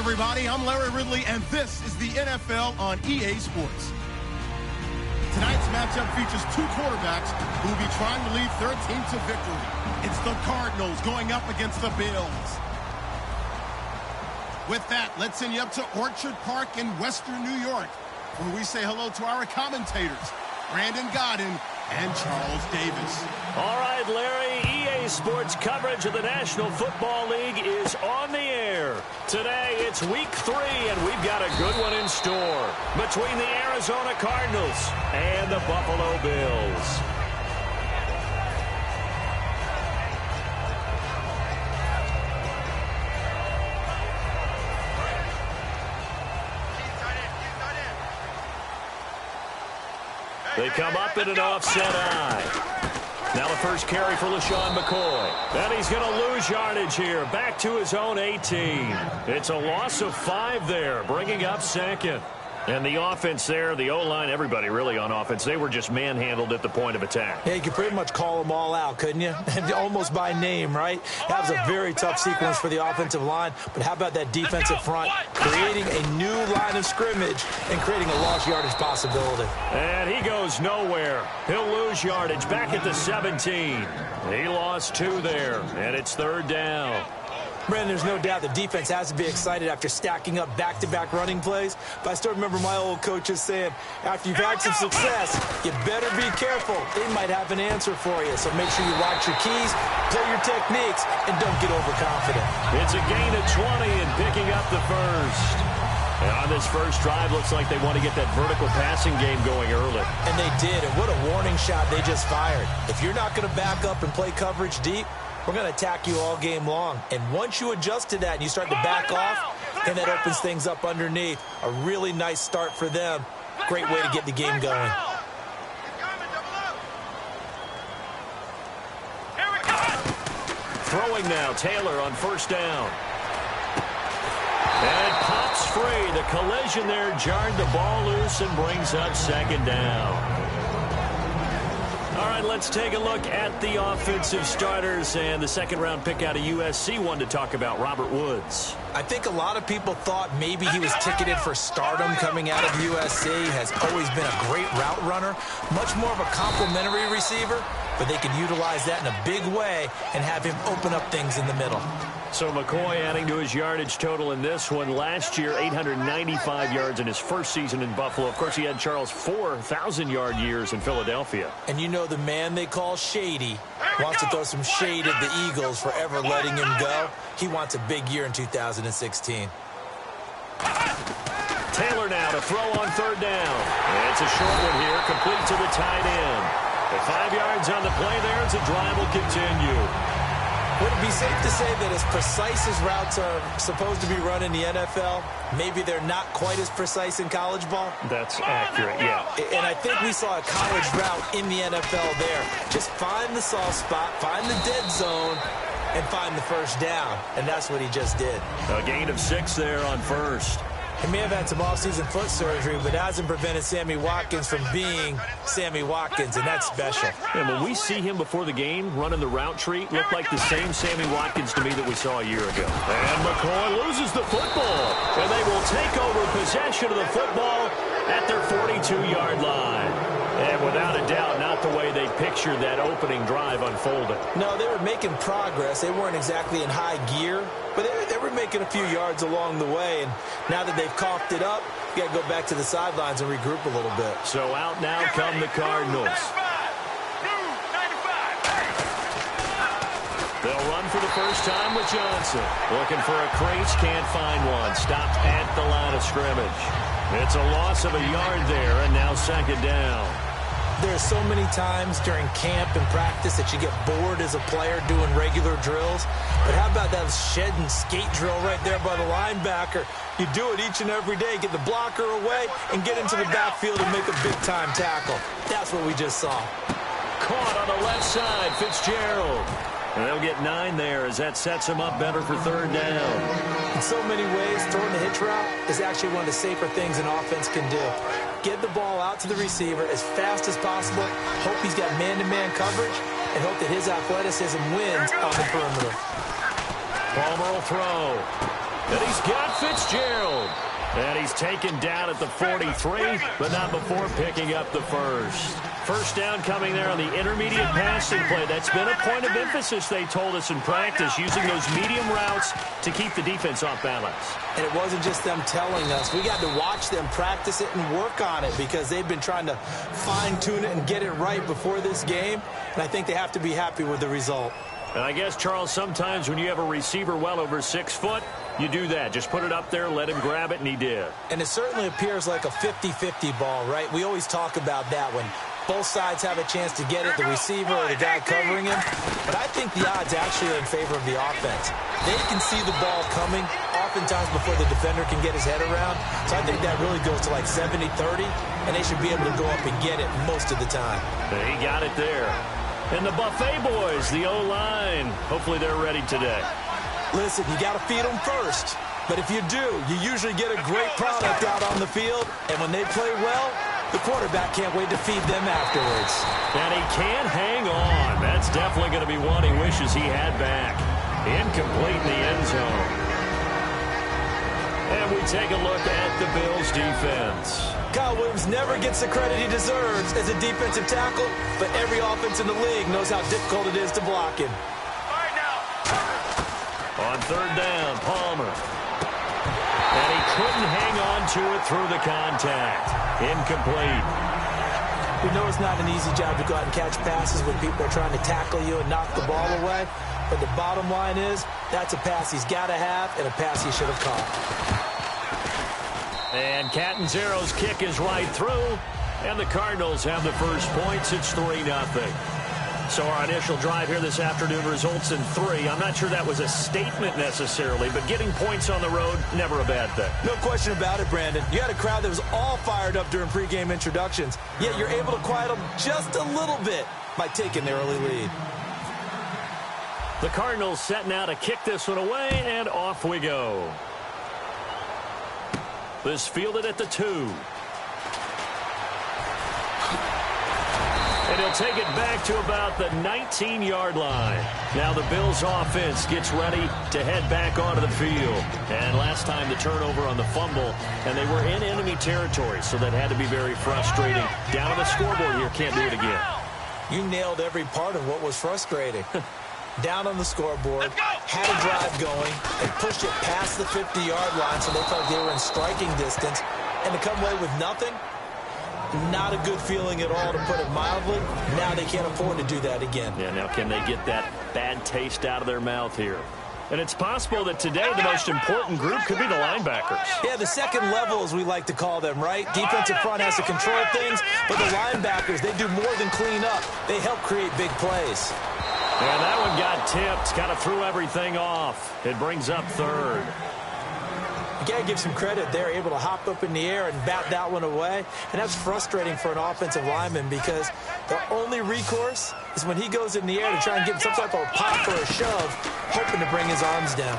everybody. I'm Larry Ridley, and this is the NFL on EA Sports. Tonight's matchup features two quarterbacks who will be trying to lead their team to victory. It's the Cardinals going up against the Bills. With that, let's send you up to Orchard Park in Western New York, where we say hello to our commentators, Brandon Godden and Charles Davis. All right, Larry, EA Sports coverage of the National Football League is on the air. Today, it's week 3, and we've got a good one in store between the Arizona Cardinals and the Buffalo Bills. They come up in an offset eye. Now the first carry for LaShawn McCoy. And he's going to lose yardage here. Back to his own 18. It's a loss of 5 there, bringing up second. And the offense there, the O-line, everybody really on offense, they were just manhandled at the point of attack. Yeah, you could pretty much call them all out, couldn't you? Almost by name, right? That was a very tough sequence for the offensive line. But how about that defensive front creating a new line of scrimmage and creating a lost yardage possibility? And he goes nowhere. He'll lose yardage back at the 17. He lost 2 there, and it's 3rd down. Brandon, there's no doubt the defense has to be excited after stacking up back-to-back running plays. But I still remember my old coaches saying, after you've had some success, you better be careful. They might have an answer for you. So make sure you watch your keys, play your techniques, and don't get overconfident. It's a gain of 20 and picking up the first. And on this first drive, looks like they want to get that vertical passing game going early. And they did, and what a warning shot they just fired. If you're not going to back up and play coverage deep, we're going to attack you all game long. And once you adjust to that and you start to back off, then that opens things up underneath. A really nice start for them. Great way to get the game going. Throwing now, Taylor on first down. And it pops free. The collision there jarred the ball loose and brings up second down. All right, let's take a look at the offensive starters and the second-round pick out of USC one to talk about, Robert Woods. I think a lot of people thought maybe he was ticketed for stardom coming out of USC. Has always been a great route runner, much more of a complimentary receiver, but they can utilize that in a big way and have him open up things in the middle. So McCoy adding to his yardage total in this one. Last year, 895 yards in his first season in Buffalo. Of course, he had Charles 4,000-yard years in Philadelphia. And you know the man they call Shady wants to throw some shade at the Eagles for ever letting him go. He wants a big year in 2016. Taylor now to throw on third down. And it's a short one here, complete to the tight end. At 5 yards on the play there, as the drive will continue. Would it be safe to say that as precise as routes are supposed to be run in the NFL, maybe they're not quite as precise in college ball? That's accurate, yeah. And I think we saw a college route in the NFL there. Just find the soft spot, find the dead zone, and find the first down. And that's what he just did. A gain of 6 there on first. He may have had some offseason foot surgery, but hasn't prevented Sammy Watkins from being Sammy Watkins, and that's special. And when we see him before the game running the route tree, looked like the same Sammy Watkins to me that we saw a year ago. And McCoy loses the football, and they will take over possession of the football at their 42-yard line. And without a doubt, not the way they pictured that opening drive unfolding. No, they were making progress. They weren't exactly in high gear, but they were making a few yards along the way. And now that they've coughed it up, you got to go back to the sidelines and regroup a little bit. So out now come the Cardinals. They'll run for the first time with Johnson. Looking for a crease, can't find one. Stopped at the line of scrimmage. It's a loss of a yard there, and now second down. There are so many times during camp and practice that you get bored as a player doing regular drills. But how about that shed and skate drill right there by the linebacker? You do it each and every day. Get the blocker away and get into the backfield and make a big-time tackle. That's what we just saw. Caught on the left side, Fitzgerald. And they'll get 9 there as that sets them up better for third down. In so many ways, throwing the hitch route is actually one of the safer things an offense can do. Get the ball out to the receiver as fast as possible, hope he's got man-to-man coverage, and hope that his athleticism wins on the perimeter. Palmer will throw. And he's got Fitzgerald. And he's taken down at the 43, but not before picking up the first. First down coming there on the intermediate passing play. That's been a point of emphasis, they told us in practice, using those medium routes to keep the defense off balance. And it wasn't just them telling us. We got to watch them practice it and work on it because they've been trying to fine-tune it and get it right before this game. And I think they have to be happy with the result. And I guess, Charles, sometimes when you have a receiver well over 6 foot, you do that. Just put it up there, let him grab it, and he did. And it certainly appears like a 50-50 ball, right? We always talk about that when both sides have a chance to get it, the receiver or the guy covering him. But I think the odds actually are in favor of the offense. They can see the ball coming oftentimes before the defender can get his head around. So I think that really goes to like 70-30, and they should be able to go up and get it most of the time. He got it there. And the Buffet boys, the O-line, hopefully they're ready today. Listen, you got to feed them first. But if you do, you usually get a great product out on the field. And when they play well, the quarterback can't wait to feed them afterwards. And he can't hang on. That's definitely going to be one he wishes he had back. Incomplete in the end zone. And we take a look at the Bills' defense. Kyle Williams never gets the credit he deserves as a defensive tackle, but every offense in the league knows how difficult it is to block him. On third down, Palmer. And he couldn't hang on to it through the contact. Incomplete. We know it's not an easy job to go out and catch passes when people are trying to tackle you and knock the ball away. But the bottom line is, that's a pass he's got to have and a pass he should have caught. And Catanzaro's kick is right through. And the Cardinals have the first points. It's 3-0. So our initial drive here this afternoon results in 3. I'm not sure that was a statement necessarily, but getting points on the road, never a bad thing. No question about it, Brandon. You had a crowd that was all fired up during pregame introductions, yet you're able to quiet them just a little bit by taking the early lead. The Cardinals set now to kick this one away, and off we go. This fielded at the 2. And he'll take it back to about the 19-yard line. Now the Bills' offense gets ready to head back onto the field. And last time the turnover on the fumble, and they were in enemy territory, so that had to be very frustrating. Down on the scoreboard here, can't do it again. You nailed every part of what was frustrating. Down on the scoreboard, had a drive going, and pushed it past the 50-yard line so they felt they were in striking distance, and to come away with nothing, not a good feeling at all, to put it mildly. Now they can't afford to do that again. Yeah, now can they get that bad taste out of their mouth here? And it's possible that today the most important group could be the linebackers. Yeah, the second level, as we like to call them, right? Defensive front has to control things, but the linebackers, they do more than clean up. They help create big plays. And that one got tipped, kind of threw everything off. It brings up third. You got to give some credit. They're able to hop up in the air and bat that one away. And that's frustrating for an offensive lineman because the only recourse is when he goes in the air to try and get some type of pop or a shove, hoping to bring his arms down.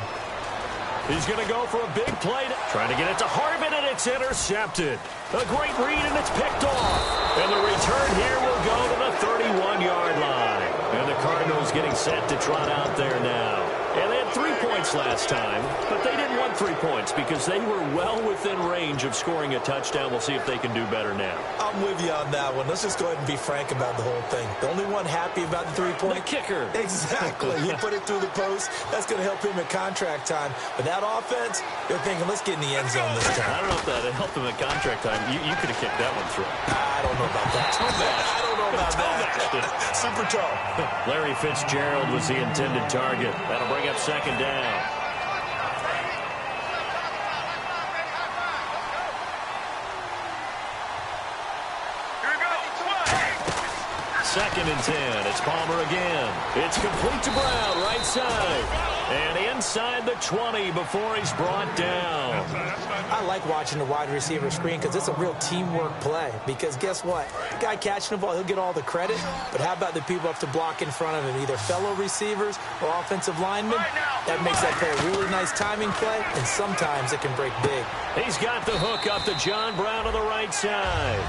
He's going to go for a big play. Trying to get it to Harvin, and it's intercepted. A great read, and it's picked off. And the return here will go to the 31-yard line. And the Cardinals getting set to trot out there now. And they had 3 points last time, but they didn't want 3 points because they were well within range of scoring a touchdown. We'll see if they can do better now. I'm with you on that one. Let's just go ahead and be frank about the whole thing. The only one happy about the 3-point. The kicker. Exactly. He put it through the post. That's going to help him at contract time. But that offense, they're thinking, let's get in the end zone this time. I don't know if that helped him at contract time. You could have kicked that one through. I don't know about that. I don't know about that. Super tall. Larry Fitzgerald was the intended target. That'll bring up second down. Second and 10. It's Palmer again. It's complete to Brown, right side. And inside the 20 before he's brought down. I like watching the wide receiver screen because it's a real teamwork play. Because guess what? The guy catching the ball, he'll get all the credit. But how about the people up to block in front of him, either fellow receivers or offensive linemen? That makes that play a really nice timing play, and sometimes it can break big. He's got the hook up to John Brown on the right side.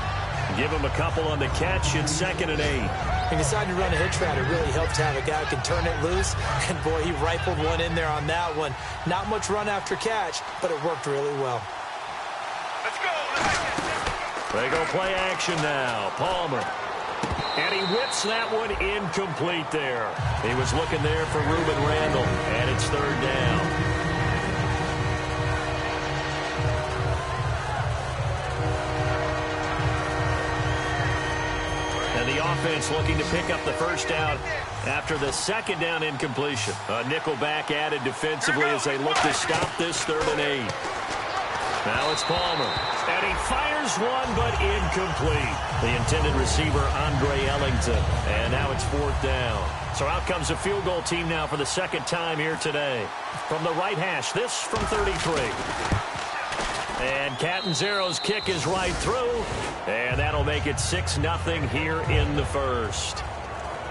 Give him a couple on the catch. It's 2nd and 8. He decided to run a hitch route. It really helped to have a guy who can turn it loose. And, boy, he rifled one in there on that one. Not much run after catch, but it worked really well. Let's go. They go play action now. Palmer. And he whips that one incomplete there. He was looking there for Reuben Randall, and it's 3rd down. And the offense looking to pick up the first down after the 2nd down incompletion. A nickel back added defensively as they look to stop this 3rd and 8. Now it's Palmer. And he fires one, but incomplete. The intended receiver, Andre Ellington. And now it's 4th down. So out comes a field goal team now for the 2nd time here today. From the right hash, this from 33. And Catanzaro's kick is right through. And that'll make it 6-0 here in the first.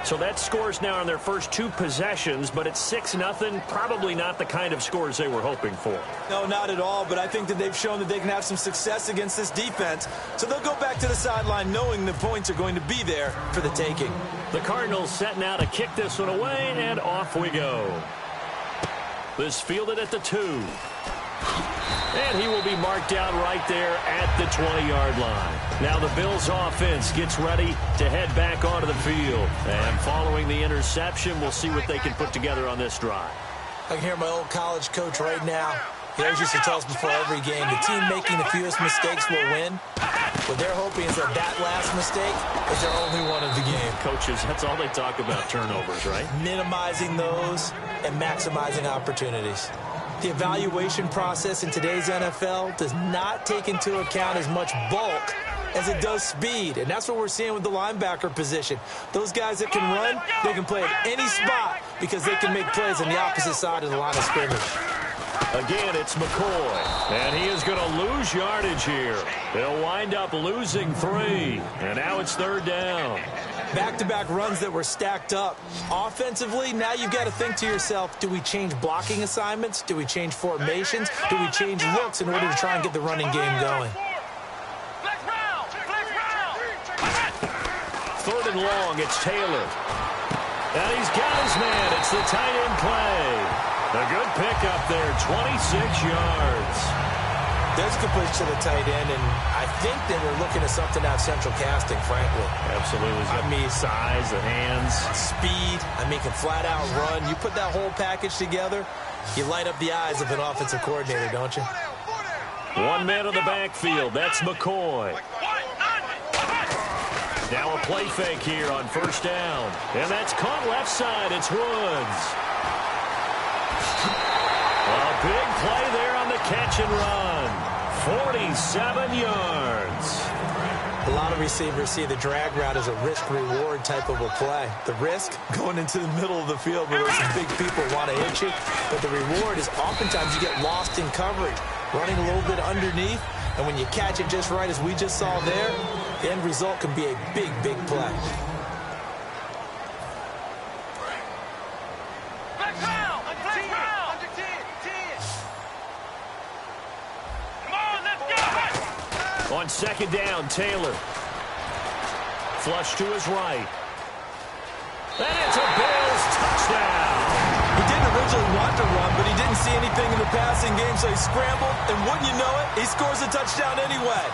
So that scores now on their first 2 possessions, but it's 6-0. Probably not the kind of scores they were hoping for. No, not at all, but I think that they've shown that they can have some success against this defense. So they'll go back to the sideline knowing the points are going to be there for the taking. The Cardinals setting out to kick this one away, and off we go. This fielded at the 2. And he will be marked out right there at the 20-yard line. Now the Bills offense gets ready to head back onto the field. And following the interception, we'll see what they can put together on this drive. I can hear my old college coach right now. He always used to tell us before every game, the team making the fewest mistakes will win. What they're hoping is that last mistake is their only one of the game. Coaches, that's all they talk about, turnovers, right? Minimizing those and maximizing opportunities. The evaluation process in today's NFL does not take into account as much bulk as it does speed. And that's what we're seeing with the linebacker position. Those guys that can run, they can play at any spot because they can make plays on the opposite side of the line of scrimmage. Again, it's McCoy. And he is going to lose yardage here. They'll wind up losing 3. And now it's 3rd down. Back-to-back runs that were stacked up. Offensively, now you've got to think to yourself, do we change blocking assignments? Do we change formations? Do we change looks in order to try and get the running game going? 3rd and long, it's Taylor. And he's got his man. It's the tight end play. A good pickup there, 26 yards. There's a good push to the tight end, and I think they were looking at something out of central casting, frankly. Absolutely. I mean, size, the hands. Speed. I mean, can flat out run. You put that whole package together, you light up the eyes of an offensive coordinator, don't you? 1 man in the backfield. That's McCoy. Now a play fake here on 1st down. And that's caught left side. It's Woods. A big play there on the catch and run. 47 yards. A lot of receivers see the drag route as a risk-reward type of a play. The risk, going into the middle of the field where some big people want to hit you. But the reward is oftentimes you get lost in coverage, running a little bit underneath. And when you catch it just right, as we just saw there, the end result can be a big, big play. On 2nd down, Taylor. Flush to his right. And it's a Bills touchdown. He didn't originally want to run, but he didn't see anything in the passing game, so he scrambled, and wouldn't you know it, he scores a touchdown anyway.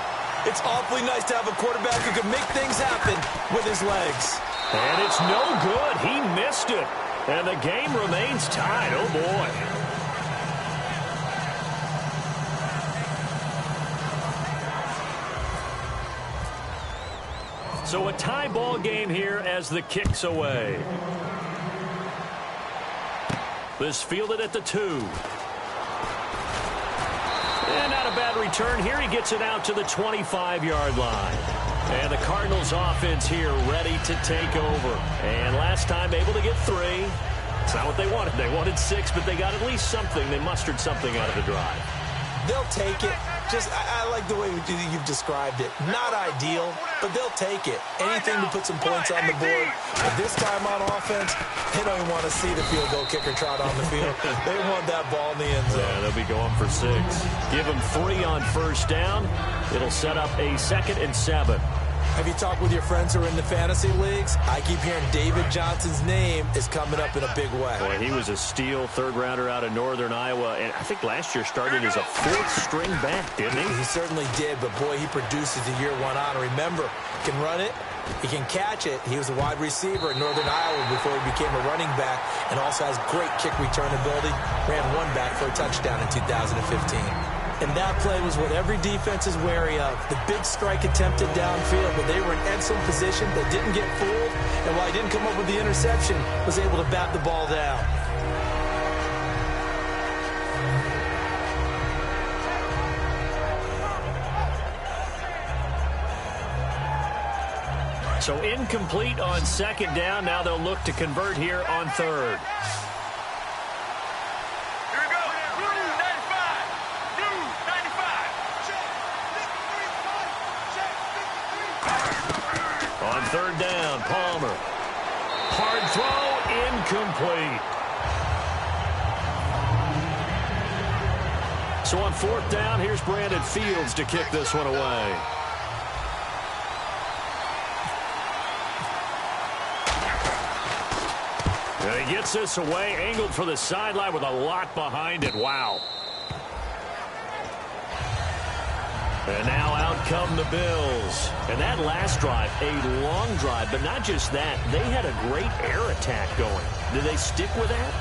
It's awfully nice to have a quarterback who can make things happen with his legs. And it's no good. He missed it. And the game remains tied. Oh, boy. So a tie ball game here as the kick's away. This fielded at the 2. And not a bad return here. He gets it out to the 25-yard line. And the Cardinals offense here ready to take over. And last time able to get 3. It's not what they wanted. They wanted 6, but they got at least something. They mustered something out of the drive. They'll take it. Just, I like the way you've described it. Not ideal, but they'll take it. Anything to put some points on the board. But this time on offense, they don't even want to see the field goal kicker trot on the field. They want that ball in the end zone. Yeah, they'll be going for 6. Give them 3 on 1st down. It'll set up a 2nd and 7. Have you talked with your friends who are in the fantasy leagues? I keep hearing David Johnson's name is coming up in a big way. Boy, he was a steal third-rounder out of Northern Iowa, and I think last year started as a fourth-string back, didn't he? He certainly did, but boy, he produces the year one on. Remember, he can run it, he can catch it. He was a wide receiver in Northern Iowa before he became a running back, and also has great kick return ability. Ran one back for a touchdown in 2015. And that play was what every defense is wary of. The big strike attempted downfield, but they were in excellent position. They didn't get fooled, and while he didn't come up with the interception, was able to bat the ball down. So incomplete on second down. Now they'll look to convert here on third. On third down, Palmer. Hard throw, incomplete. So on fourth down, here's Brandon Fields to kick this one away. And he gets this away, angled for the sideline with a lot behind it. Wow. And now out come the Bills. And that last drive, a long drive, but not just that. They had a great air attack going. Did they stick with that?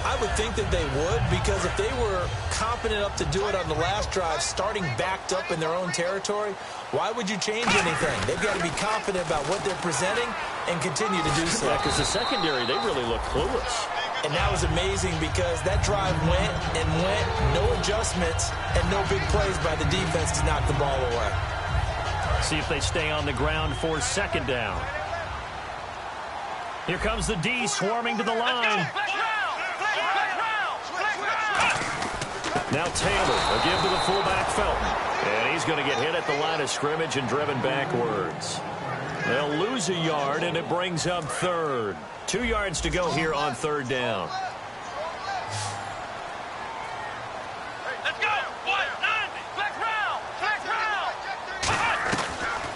I would think that they would, because if they were competent enough to do it on the last drive, starting backed up in their own territory, why would you change anything? They've got to be confident about what they're presenting and continue to do so. Yeah, because the secondary, they really look clueless. And that was amazing because that drive went and went, no adjustments, and no big plays by the defense to knock the ball away. See if they stay on the ground for second down. Here comes the D swarming to the line. Now Taylor will give to the fullback Felton. And he's going to get hit at the line of scrimmage and driven backwards. They'll lose a yard, and it brings up third. 2 yards to go here on third down. Let's go. 190. Flex round.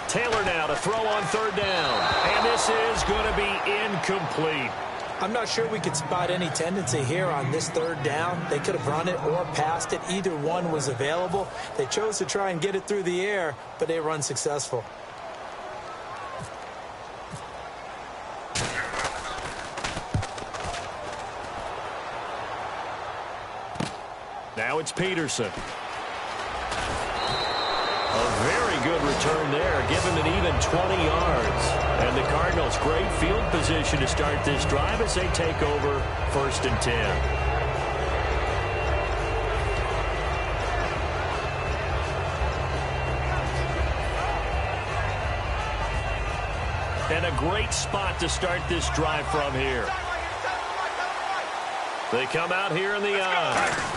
Taylor now to throw on third down. And this is going to be incomplete. I'm not sure we could spot any tendency here on this third down. They could have run it or passed it. Either one was available. They chose to try and get it through the air, but they were unsuccessful. Now it's Peterson. A very good return there. Give him an even 20 yards. And the Cardinals, great field position to start this drive as they take over 1st and 10. And a great spot to start this drive from here. They come out here in the eye.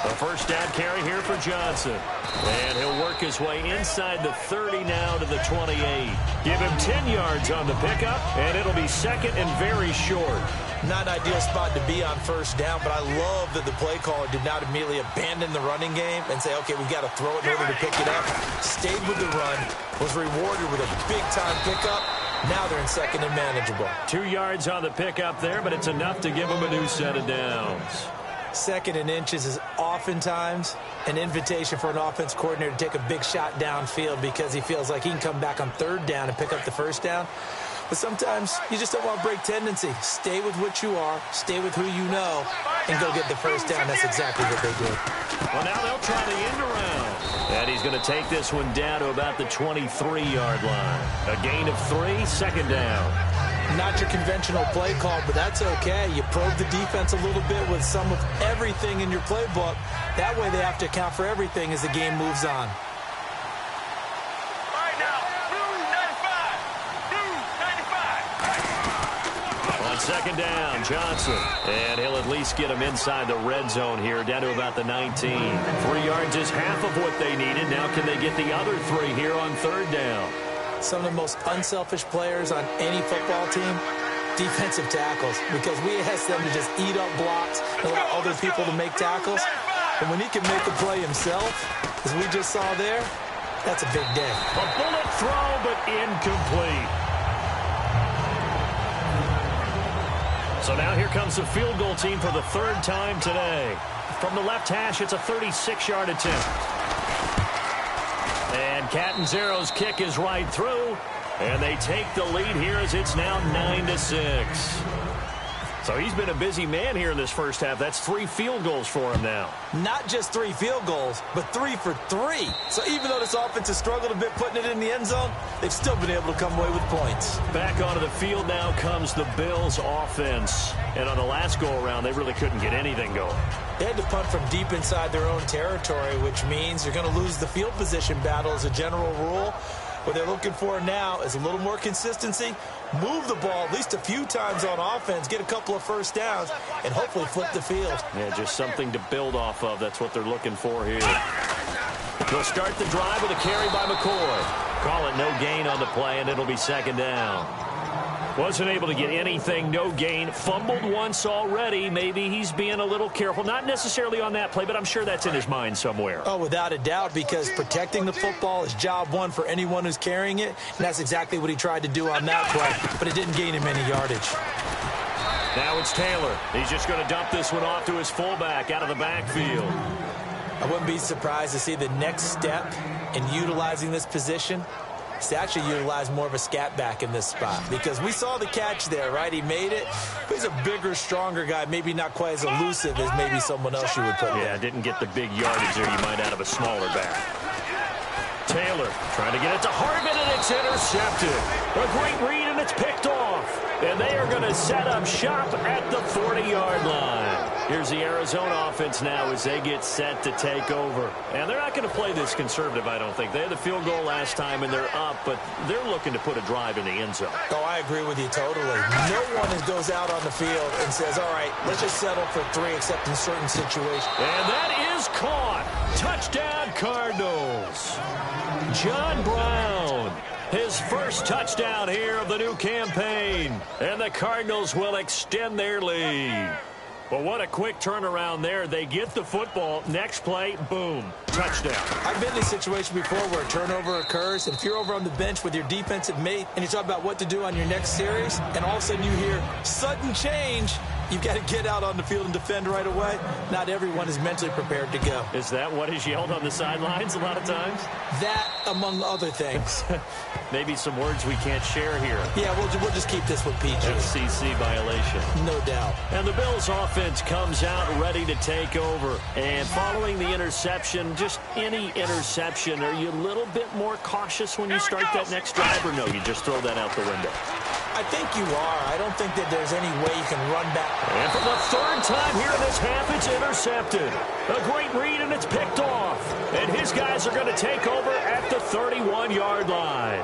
A first down carry here for Johnson. And he'll work his way inside the 30 now to the 28. Give him 10 yards on the pickup, and it'll be second and very short. Not an ideal spot to be on first down, but I love that the play caller did not immediately abandon the running game and say, okay, we've got to throw it in order to pick it up. Stayed with the run, was rewarded with a big-time pickup. Now they're in second and manageable. 2 yards on the pickup there, but it's enough to give them a new set of downs. Second and inches is oftentimes an invitation for an offense coordinator to take a big shot downfield because he feels like he can come back on third down and pick up the first down. But sometimes you just don't want to break tendency. Stay with what you are, stay with who you know, and go get the first down. That's exactly what they did. Well, now they'll try the end around. And he's going to take this one down to about the 23-yard line. A gain of 3, second down. Not your conventional play call, but that's okay. You probe the defense a little bit with some of everything in your playbook. That way they have to account for everything as the game moves on. Right now, blue 95. On second down, Johnson. And he'll at least get him inside the red zone here, down to about the 19. 3 yards is half of what they needed. Now can they get the other 3 here on third down? Some of the most unselfish players on any football team, defensive tackles, because we ask them to just eat up blocks and allow other people to make tackles. And when he can make a play himself, as we just saw there, That's a big day. A bullet throw, but incomplete. So now here comes the field goal team for the third time today. From the left hash, it's a 36-yard attempt. And Catanzero's kick is right through. And they take the lead here as it's now 9-6. So he's been a busy man here in this first half. That's 3 field goals for him now. Not just 3 field goals, but 3 for 3. So even though this offense has struggled a bit putting it in the end zone, they've still been able to come away with points. Back onto the field now comes the Bills offense. And on the last go-around, they really couldn't get anything going. They had to punt from deep inside their own territory, which means you're going to lose the field position battle as a general rule. What they're looking for now is a little more consistency, move the ball at least a few times on offense, get a couple of first downs, and hopefully flip the field. Yeah, just something to build off of. That's what they're looking for here. They'll start the drive with a carry by McCoy. Call it no gain on the play, and it'll be second down. Wasn't able to get anything, no gain. Fumbled once already. Maybe he's being a little careful. Not necessarily on that play, but I'm sure that's in his mind somewhere. Oh, without a doubt, because protecting the football is job one for anyone who's carrying it. And that's exactly what he tried to do on that play, but it didn't gain him any yardage. Now it's Taylor. He's just going to dump this one off to his fullback out of the backfield. I wouldn't be surprised to see the next step in utilizing this position is to actually utilize more of a scat back in this spot, because we saw the catch there, right? He made it, but he's a bigger, stronger guy, maybe not quite as elusive as maybe someone else you would put there. Yeah, didn't get the big yardage there you might out of a smaller back. Taylor trying to get it to Hartman, and it's intercepted. A great read, and it's picked off. And they are going to set up shop at the 40-yard line. Here's the Arizona offense now as they get set to take over. And they're not going to play this conservative, I don't think. They had the field goal last time, and they're up, but they're looking to put a drive in the end zone. Oh, I agree with you totally. No one goes out on the field and says, all right, let's just settle for 3 except in certain situations. And that is caught. Touchdown, Cardinals. John Brown, his first touchdown here of the new campaign. And the Cardinals will extend their lead. Well, what a quick turnaround there. They get the football. Next play, boom, touchdown. I've been in a situation before where a turnover occurs, and if you're over on the bench with your defensive mate and you talk about what to do on your next series, and all of a sudden you hear sudden change, you've got to get out on the field and defend right away. Not everyone is mentally prepared to go. Is that what is yelled on the sidelines a lot of times? That, among other things. Maybe some words we can't share here. Yeah, we'll just keep this with PG. FCC violation. No doubt. And the Bills offense comes out ready to take over. And following the interception, just any interception, are you a little bit more cautious when you start that next drive, or no, you just throw that out the window? I think you are. I don't think that there's any way you can run back. And for the third time here in this half, it's intercepted. A great read, and it's picked off. And his guys are going to take over at the 31-yard line.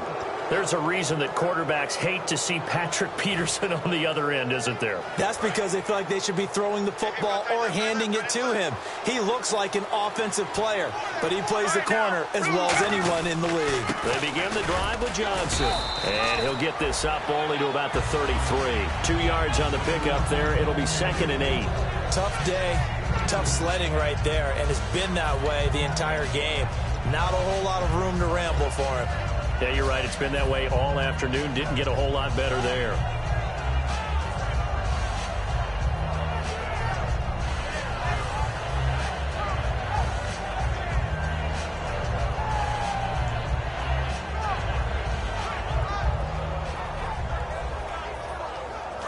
There's a reason that quarterbacks hate to see Patrick Peterson on the other end, isn't there? That's because they feel like they should be throwing the football or handing it to him. He looks like an offensive player, but he plays the corner as well as anyone in the league. They begin the drive with Johnson, and he'll get this up only to about the 33. 2 yards on the pickup there. It'll be 2nd and 8. Tough day, tough sledding right there, and it's been that way the entire game. Not a whole lot of room to ramble for him. Yeah, you're right. It's been that way all afternoon. Didn't get a whole lot better there.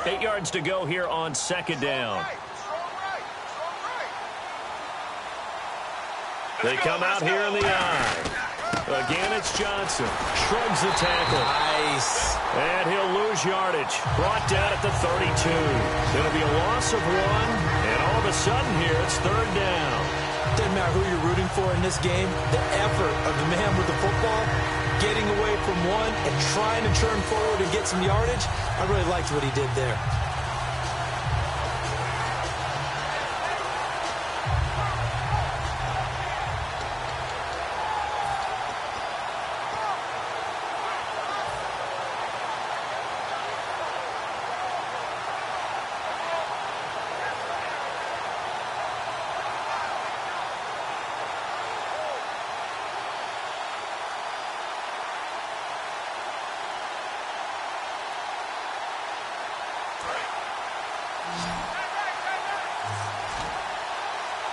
Eight yards to go here on 2nd down. They come out here in the eye. Again, it's Johnson. Shrugs the tackle. Nice. And he'll lose yardage. Brought down at the 32. It'll be a loss of 1. And all of a sudden here, it's 3rd down. Doesn't matter who you're rooting for in this game. The effort of the man with the football, getting away from one and trying to turn forward and get some yardage, I really liked what he did there.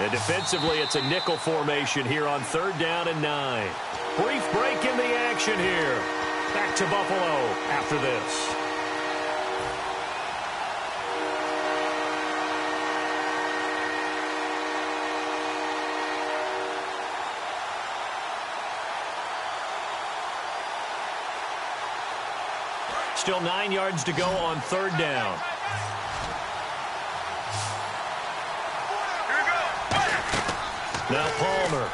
And defensively, it's a nickel formation here on 3rd down and 9. Brief break in the action here. Back to Buffalo after this. Still 9 yards to go on 3rd down. Now Palmer.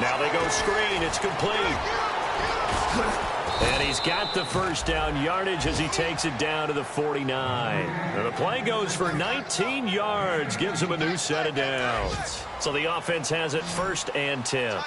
Now they go screen. It's complete. And he's got the first down yardage as he takes it down to the 49. And the play goes for 19 yards. Gives him a new set of downs. So the offense has it 1st and 10.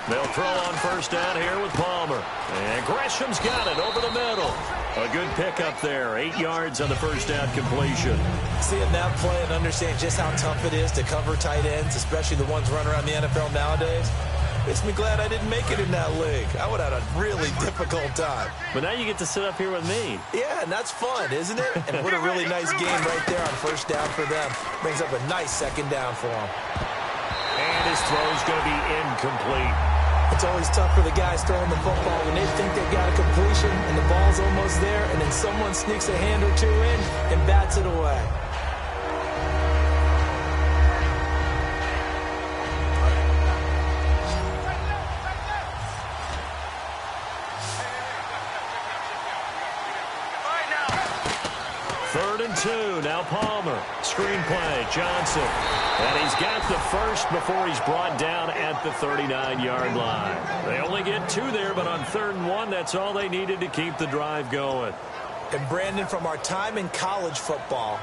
They'll throw on 1st down here with Palmer. And Gresham's got it over the middle. A good pickup there. 8 yards on the 1st down completion. Seeing that play and understand just how tough it is to cover tight ends, especially the ones running around the NFL nowadays, makes me glad I didn't make it in that league. I would have had a really difficult time. But now you get to sit up here with me. Yeah, and that's fun, isn't it? And what a really nice game right there on 1st down for them. Brings up a nice 2nd down for them. And his throw's going to be incomplete. It's always tough for the guys throwing the football when they think they've got a completion and the ball's almost there, and then someone sneaks a hand or two in and bats it away. Third and 2. Now Palmer. Screen play. Johnson. And he's got the first before he's brought down at the 39-yard line. They only get 2 there, but on 3rd and 1, that's all they needed to keep the drive going. And Brandon, from our time in college football,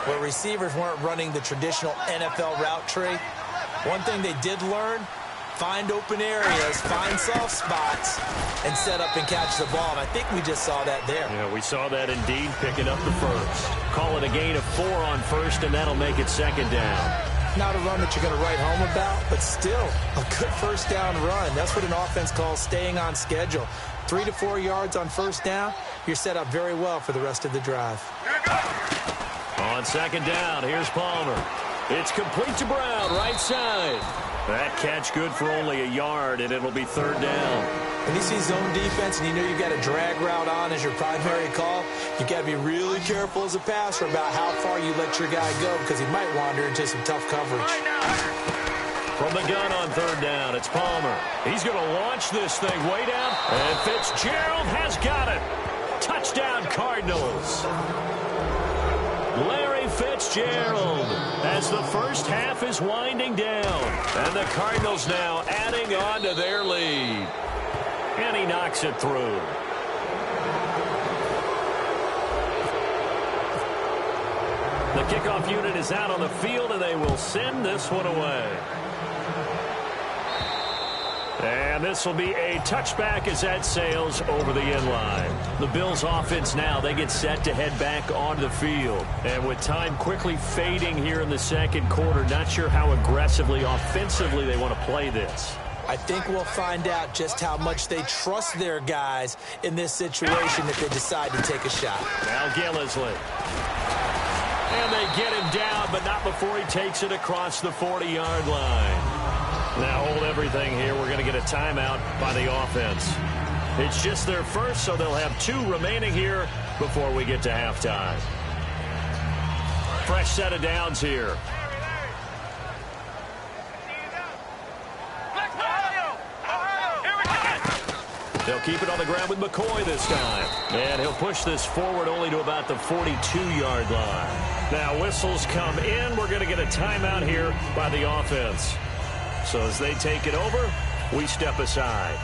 where receivers weren't running the traditional NFL route tree, one thing they did learn: find open areas, find soft spots, and set up and catch the ball. And I think we just saw that there. Yeah, we saw that indeed, picking up the first. Call it a gain of 4 on 1st, and that'll make it 2nd down. Not a run that you're going to write home about, but still a good 1st down run. That's what an offense calls staying on schedule. 3 to 4 yards on 1st down, you're set up very well for the rest of the drive. On 2nd down, here's Palmer. It's complete to Brown, right side. That catch good for only a yard, and it'll be 3rd down. When you see zone defense and you know you've got a drag route on as your primary call, you've got to be really careful as a passer about how far you let your guy go, because he might wander into some tough coverage. From the gun on 3rd down, it's Palmer. He's going to launch this thing way down, and Fitzgerald has got it. Touchdown, Cardinals. Larry Fitzgerald, as the first half is winding down. And the Cardinals now adding on to their lead. And he knocks it through. The kickoff unit is out on the field, and they will send this one away. And this will be a touchback as that sails over the end line. The Bills offense now, they get set to head back onto the field. And with time quickly fading here in the 2nd quarter, not sure how aggressively, offensively they want to play this. I think we'll find out just how much they trust their guys in this situation if they decide to take a shot. Now Gillisley. And they get him down, but not before he takes it across the 40-yard line. Now hold everything here. We're going to get a timeout by the offense. It's just their first, so they'll have 2 remaining here before we get to halftime. Fresh set of downs here. They'll keep it on the ground with McCoy this time. And he'll push this forward only to about the 42-yard line. Now whistles come in. We're going to get a timeout here by the offense. So as they take it over, we step aside.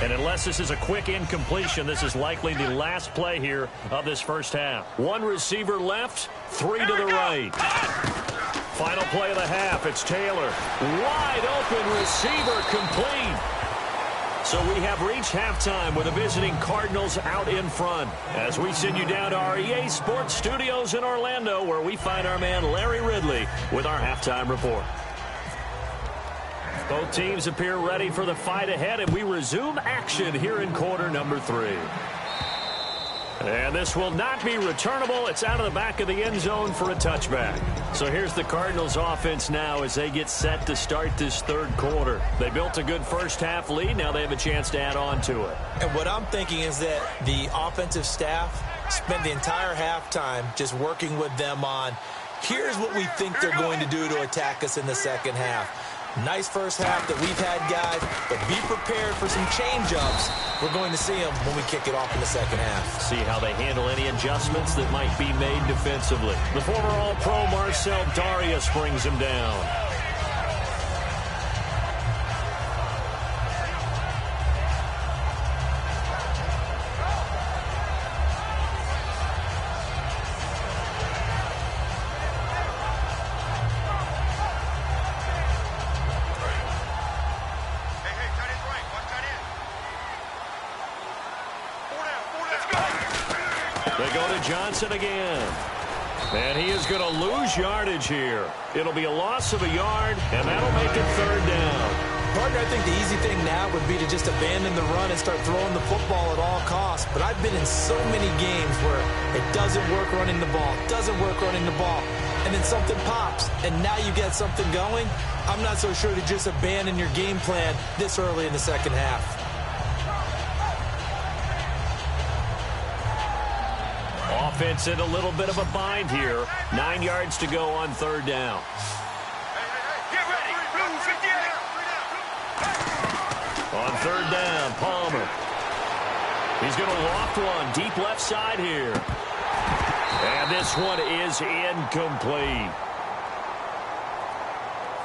And unless this is a quick incompletion, this is likely the last play here of this first half. 1 receiver left, 3 to the right. Final play of the half, it's Taylor. Wide open receiver, complete. So we have reached halftime with the visiting Cardinals out in front. As we send you down to our EA Sports Studios in Orlando, where we find our man Larry Ridley with our halftime report. Both teams appear ready for the fight ahead, and we resume action here in quarter number 3. And this will not be returnable. It's out of the back of the end zone for a touchback. So here's the Cardinals offense now as they get set to start this third quarter. They built a good first half lead. Now they have a chance to add on to it. And what I'm thinking is that the offensive staff spent the entire halftime just working with them on, here's what we think they're going to do to attack us in the second half. Nice first half that we've had, guys, but be prepared for some change-ups. We're going to see them when we kick it off in the second half. See how they handle any adjustments that might be made defensively. The former All-Pro Marcel Darius brings him down. Johnson again. And he is going to lose yardage here. It'll be a loss of a yard, and that'll make it third down. Partner, I think the easy thing now would be to just abandon the run and start throwing the football at all costs. But I've been in so many games where it doesn't work running the ball, and then something pops, and now you get something going. I'm not so sure to just abandon your game plan this early in the second half. Offense in a little bit of a bind here. 9 yards to go on third down. Get ready. Blue 58. On third down, Palmer. He's going to loft one deep left side here. And this one is incomplete.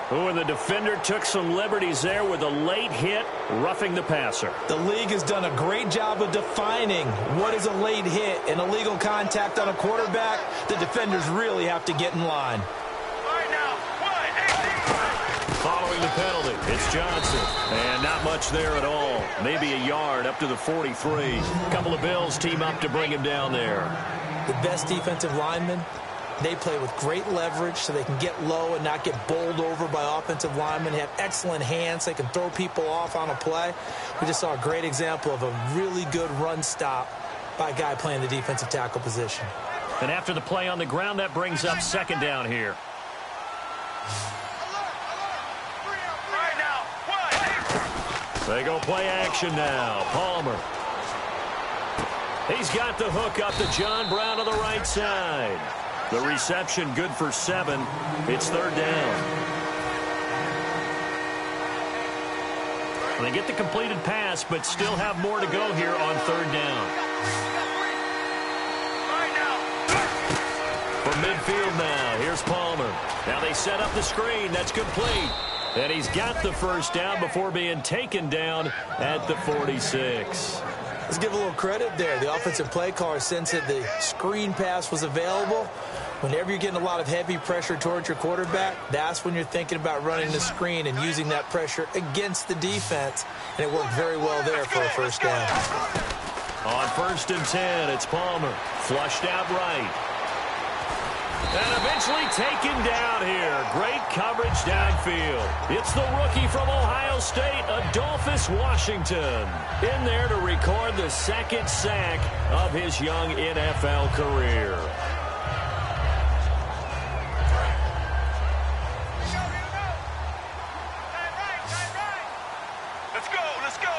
Ooh, and the defender took some liberties there with a late hit, roughing the passer. The league has done a great job of defining what is a late hit and illegal contact on a quarterback. The defenders really have to get in line. All right, now, 1-18. Following the penalty, it's Johnson. And not much there at all. Maybe a yard up to the 43. A couple of Bills team up to bring him down there. The best defensive linemen, they play with great leverage so they can get low and not get bowled over by offensive linemen. They have excellent hands. They can throw people off on a play. We just saw a great example of a really good run stop by a guy playing the defensive tackle position. And after the play on the ground, that brings up second down here. All right, now, 1. They go play action now. Palmer. He's got the hook up to John Brown on the right side. The reception good for 7. It's third down. They get the completed pass, but still have more to go here on third down. From midfield now, here's Palmer. Now they set up the screen. That's complete. And he's got the first down before being taken down at the 46. Let's give a little credit there. The offensive play caller sensed that the screen pass was available. Whenever you're getting a lot of heavy pressure towards your quarterback, that's when you're thinking about running the screen and using that pressure against the defense. And it worked very well there for a first down. On 1st and 10, it's Palmer. Flushed out right. And eventually taken down here. Great coverage downfield. It's the rookie from Ohio State, Adolphus Washington, in there to record the second sack of his young NFL career. Let's go.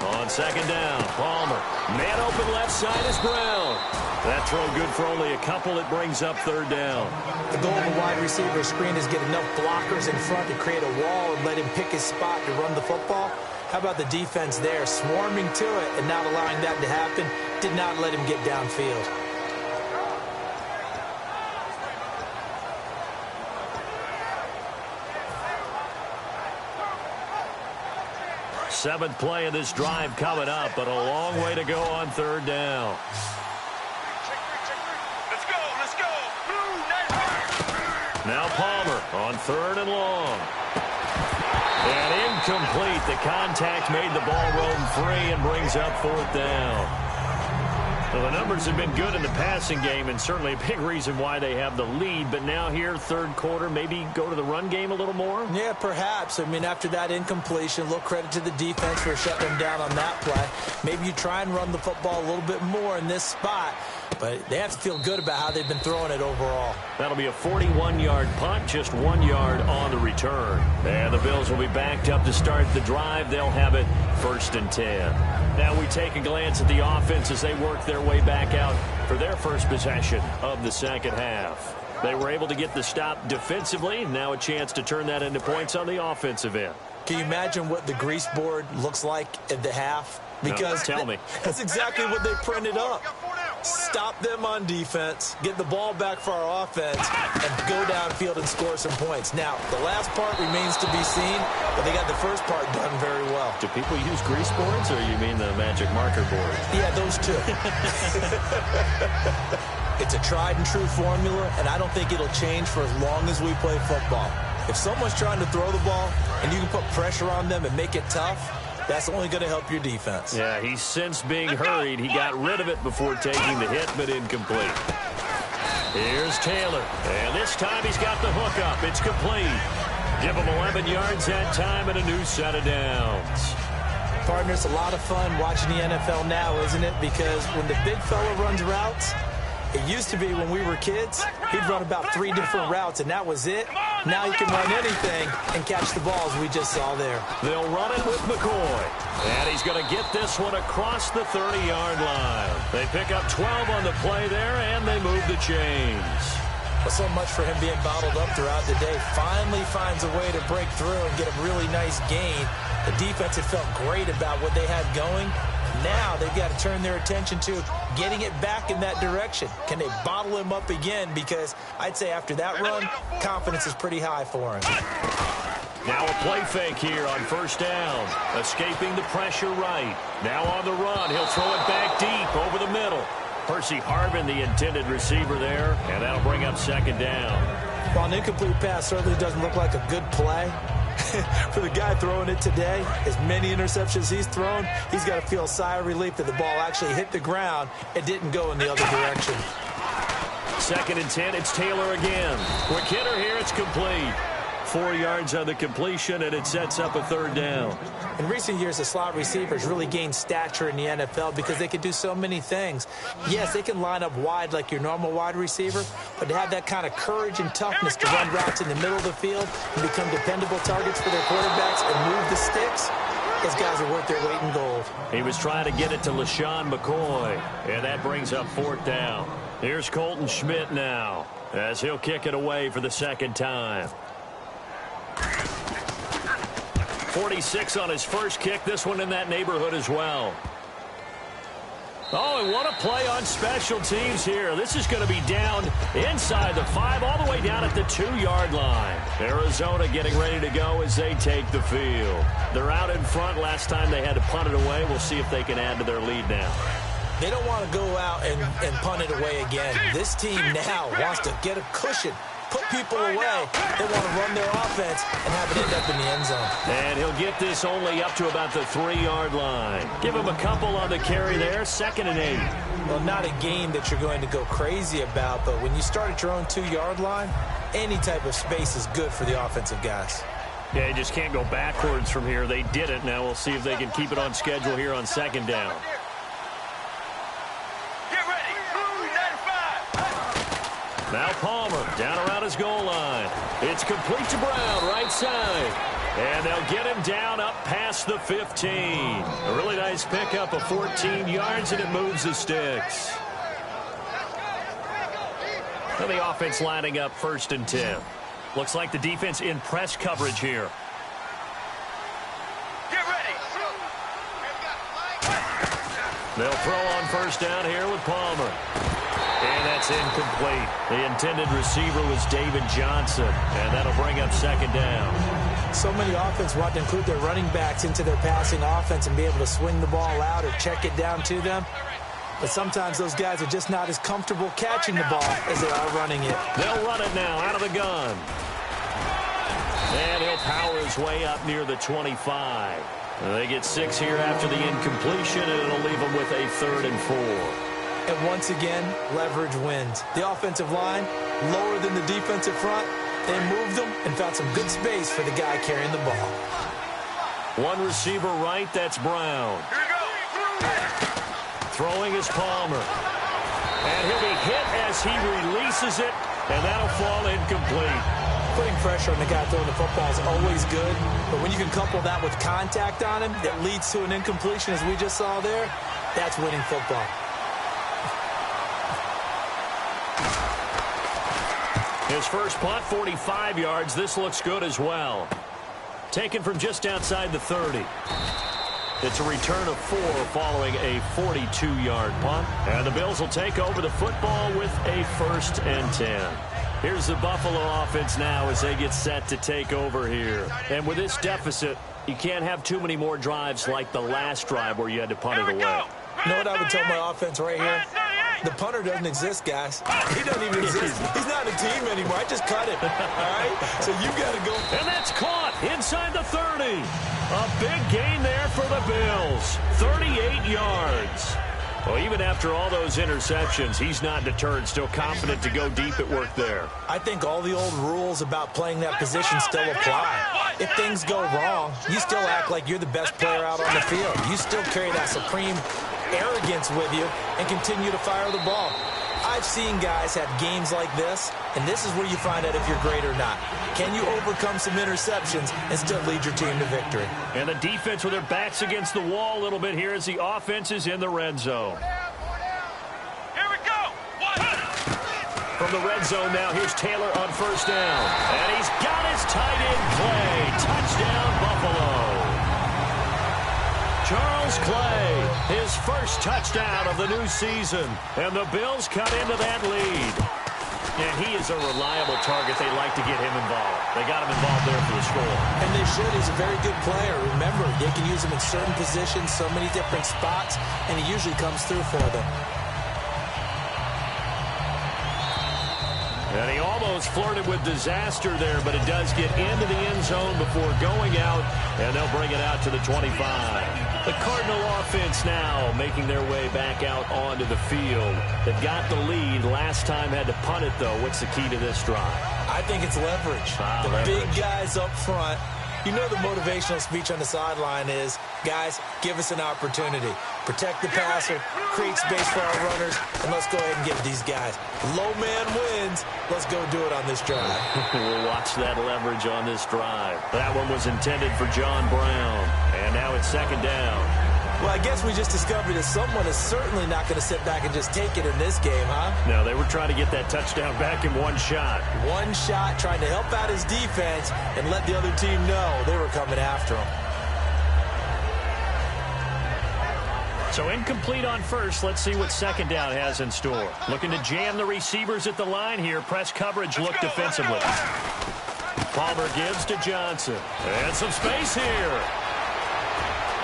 On second down, Palmer. Man open left side is Brown. That throw good for only a couple. It brings up third down. The goal of a wide receiver screen is get enough blockers in front to create a wall and let him pick his spot to run the football. How about the defense there, swarming to it and not allowing that to happen? Did not let him get downfield. Seventh play of this drive coming up, but a long way to go on third down. Let's go. Now Palmer on third and long. And incomplete. The contact made the ball roam free and brings up fourth down. Well, the numbers have been good in the passing game, and certainly a big reason why they have the lead. But now here, third quarter, maybe go to the run game a little more? Yeah, perhaps. I mean, after that incompletion, a little credit to the defense for shutting them down on that play. Maybe you try and run the football a little bit more in this spot. But they have to feel good about how they've been throwing it overall. That'll be a 41-yard punt, just 1 yard on the return. And the Bills will be backed up to start the drive. They'll have it 1st and 10. Now we take a glance at the offense as they work their way back out for their first possession of the second half. They were able to get the stop defensively. Now a chance to turn that into points on the offensive end. Can you imagine what the grease board looks like at the half? Because no, tell me. That's exactly what they printed up. Stop them on defense, get the ball back for our offense, and go downfield and score some points. Now, the last part remains to be seen, but they got the first part done very well. Do people use grease boards, or you mean the magic marker board? Yeah, those two. It's a tried and true formula, and I don't think it'll change for as long as we play football. If someone's trying to throw the ball and you can put pressure on them and make it tough, that's only going to help your defense. Yeah, he's since being hurried. He got rid of it before taking the hit, but incomplete. Here's Taylor, and this time he's got the hook up. It's complete. Give him 11 yards that time and a new set of downs. Partner, it's a lot of fun watching the NFL now, isn't it? Because when the big fella runs routes, it used to be when we were kids, he'd run about 3 different routes, and that was it. Now he can run anything and catch the balls we just saw there. They'll run it with McCoy. And he's going to get this one across the 30-yard line. They pick up 12 on the play there, and they move the chains. Well, so much for him being bottled up throughout the day. Finally finds a way to break through and get a really nice gain. The defense had felt great about what they had going. Now they've got to turn their attention to getting it back in that direction. Can they bottle him up again? Because I'd say after that run, confidence is pretty high for him. Now a play fake here on first down. Escaping the pressure right. Now on the run. He'll throw it back deep over the middle. Percy Harvin, the intended receiver there, and that'll bring up second down. While an incomplete pass certainly doesn't look like a good play, for the guy throwing it today, as many interceptions he's thrown, he's got to feel a sigh of relief that the ball actually hit the ground and didn't go in the other direction. 2nd and 10, it's Taylor again. Quick hitter here, it's complete. 4 yards on the completion, and it sets up a 3rd down. In recent years, the slot receivers really gained stature in the NFL because they can do so many things. Yes, they can line up wide like your normal wide receiver, but to have that kind of courage and toughness to run routes in the middle of the field and become dependable targets for their quarterbacks and move the sticks, those guys are worth their weight in gold. He was trying to get it to LaShawn McCoy, and that brings up 4th down. Here's Colton Schmidt now, as he'll kick it away for the 2nd time. 46 on his first kick. This one in that neighborhood as well. Oh, and what a play on special teams here. This is going to be down inside the 5, all the way down at the 2-yard line. Arizona getting ready to go as they take the field. They're out in front. Last time they had to punt it away. We'll see if they can add to their lead now. They don't want to go out and punt it away again. This team now wants to get a cushion, put people away. They want to run their offense and have it end up in the end zone. And he'll get this only up to about the 3-yard line. Give him a couple on the carry there. 2nd and 8. Well, not a game that you're going to go crazy about, but when you start at your own 2-yard line, any type of space is good for the offensive guys. Yeah, you just can't go backwards from here. They did it. Now we'll see if they can keep it on schedule here on 2nd down. Now Palmer down around his goal line. It's complete to Brown, right side. And they'll get him down up past the 15. A really nice pickup of 14 yards, and it moves the sticks. And the offense lining up 1st and 10. Looks like the defense in press coverage here. Get ready. They'll throw on 1st down here with Palmer. And that's incomplete. The intended receiver was David Johnson, and that'll bring up 2nd down. So many offense want to include their running backs into their passing offense and be able to swing the ball out or check it down to them. But sometimes those guys are just not as comfortable catching the ball as they are running it. They'll run it now out of the gun. And he'll power his way up near the 25. They get 6 here after the incompletion, and it'll leave them with a 3rd and 4. And once again, leverage wins. The offensive line, lower than the defensive front. They moved them and found some good space for the guy carrying the ball. One receiver right, that's Brown. Throwing is Palmer. And he'll be hit as he releases it, and that'll fall incomplete. Putting pressure on the guy throwing the football is always good, but when you can couple that with contact on him that leads to an incompletion, as we just saw there, that's winning football. His first punt, 45 yards. This looks good as well. Taken from just outside the 30. It's a return of 4 following a 42-yard punt. And the Bills will take over the football with a 1st and 10. Here's the Buffalo offense now as they get set to take over here. And with this deficit, you can't have too many more drives like the last drive where you had to punt it away. You know what I would tell my offense right here? The punter doesn't exist, guys. He doesn't even exist. He's not a team anymore. I just cut him. All right? So you got to go. And that's caught inside the 30. A big gain there for the Bills. 38 yards. Well, even after all those interceptions, he's not deterred, still confident to go deep at work there. I think all the old rules about playing that position still apply. If things go wrong, you still act like you're the best player out on the field. You still carry that supreme arrogance with you and continue to fire the ball. I've seen guys have games like this, and this is where you find out if you're great or not. Can you overcome some interceptions and still lead your team to victory? And the defense with their backs against the wall a little bit here as the offense is in the red zone. Here we go. From the red zone now, here's Taylor on 1st down. And he's got his tight end play. Touchdown, Buffalo. Charles Clay, his first touchdown of the new season. And the Bills cut into that lead. And he is a reliable target. They like to get him involved. They got him involved there for the score. And they should. He's a very good player. Remember, they can use him in certain positions, so many different spots, and he usually comes through for them. And he almost flirted with disaster there, but it does get into the end zone before going out, and they'll bring it out to the 25. The Cardinal offense now making their way back out onto the field. They've got the lead. Last time had to punt it, though. What's the key to this drive? I think it's leverage. Big guys up front. You know the motivational speech on the sideline is, guys, give us an opportunity. Protect the passer, create space for our runners, and let's go ahead and get these guys. Low man wins. Let's go do it on this drive. We'll watch that leverage on this drive. That one was intended for John Brown. And now it's 2nd down. Well, I guess we just discovered that someone is certainly not going to sit back and just take it in this game, huh? No, they were trying to get that touchdown back in one shot. One shot, trying to help out his defense and let the other team know they were coming after him. So incomplete on 1st. Let's see what 2nd down has in store. Looking to jam the receivers at the line here. Press coverage look defensively. Palmer gives to Johnson. And some space here.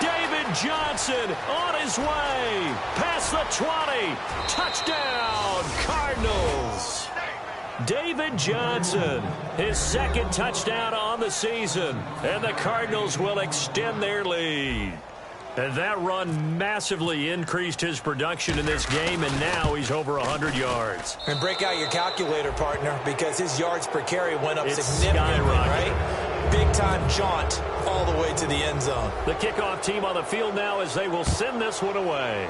David Johnson on his way. Past the 20. Touchdown, Cardinals. David Johnson, his 2nd touchdown on the season. And the Cardinals will extend their lead. And that run massively increased his production in this game, and now he's over 100 yards. And break out your calculator, partner, because his yards per carry went up significantly, right? Big-time jaunt all the way to the end zone. The kickoff team on the field now as they will send this one away.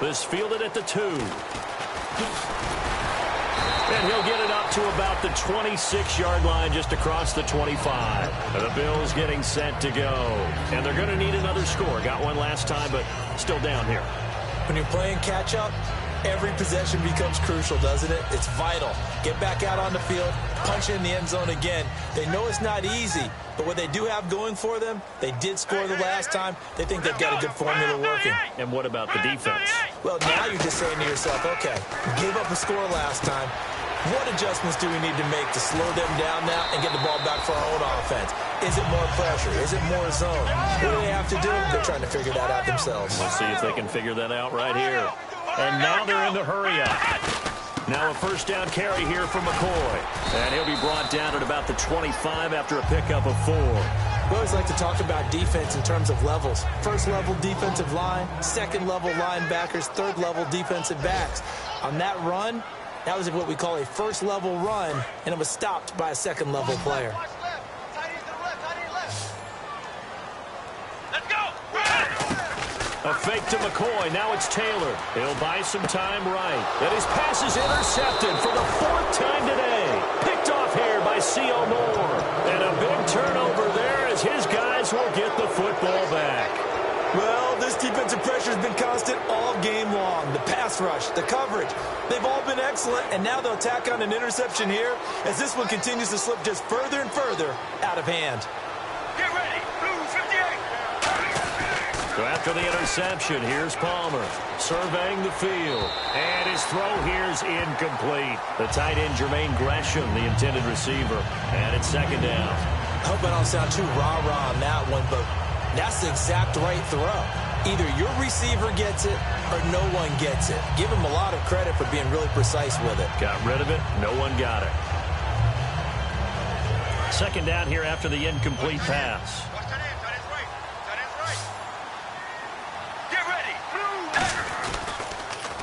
This fielded at the 2. And he'll get it up to about the 26-yard line just across the 25. And the Bills getting set to go. And they're going to need another score. Got one last time, but still down here. When you're playing catch-up, every possession becomes crucial, doesn't it? It's vital. Get back out on the field, punch in the end zone again. They know it's not easy, but what they do have going for them, they did score the last time. They think they've got a good formula working. And what about the defense? Well, now you're just saying to yourself, okay, gave up a score last time. What adjustments do we need to make to slow them down now and get the ball back for our own offense? Is it more pressure? Is it more zone? What do they have to do? They're trying to figure that out themselves. We'll see if they can figure that out right here. And now they're in the hurry-up. Now a first down carry here from McCoy. And he'll be brought down at about the 25 after a pickup of 4. We always like to talk about defense in terms of levels. First level defensive line, second level linebackers, third level defensive backs. On that run, that was what we call a first level run, and it was stopped by a second level player. A fake to McCoy. Now it's Taylor. He'll buy some time right. And his pass is intercepted for the 4th time today. Picked off here by C.O. Moore. And a big turnover there as his guys will get the football back. Well, this defensive pressure has been constant all game long. The pass rush, the coverage, they've all been excellent, and now they'll tack on an interception here as this one continues to slip just further and further out of hand. Get ready. Blue 58. So after the interception, here's Palmer surveying the field. And his throw here's incomplete. The tight end, Jermaine Gresham, the intended receiver. And it's second down. I hope I don't sound too rah-rah on that one, but that's the exact right throw. Either your receiver gets it or no one gets it. Give him a lot of credit for being really precise with it. Got rid of it. No one got it. Second down here after the incomplete pass. Get ready.